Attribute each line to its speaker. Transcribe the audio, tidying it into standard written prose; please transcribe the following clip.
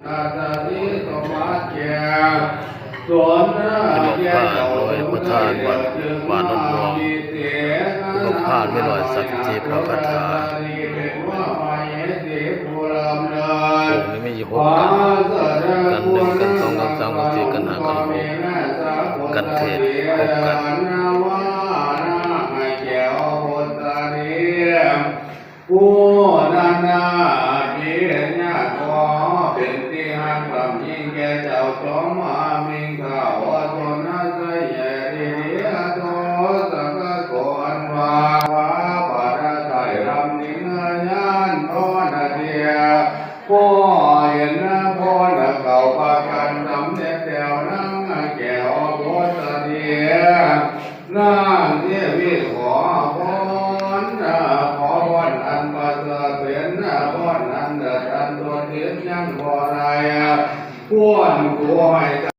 Speaker 1: ขนมผ้าลอยประทานวัดวานนม่วงขนมผ้าไม่ลอยสักทีพระคาถาองค์นี้ไม่หกกันหนึ่งกันสองกันสามกันสี่กันห้ากันหกกันเทศหกกัน
Speaker 2: ผู้นานาดีญาติขอเป็นที่หักลำยิ่งแก่เจ้าจอมมามิงข่าวตนนั้นใจใหญ่ดีโตสังฆกรวาวาปาราไตรรำนิงญาณพ่อนาเดียพ่อเห็นนะพ่อนะเก่าปากันทำเด็ดเดียวนั่งแก้วโพสเดียนั่งเที่ยววิขอพรขอพรอันประเสริฐเป็นพรอันเดิดอันตัวเทียนยังพอไรควรควร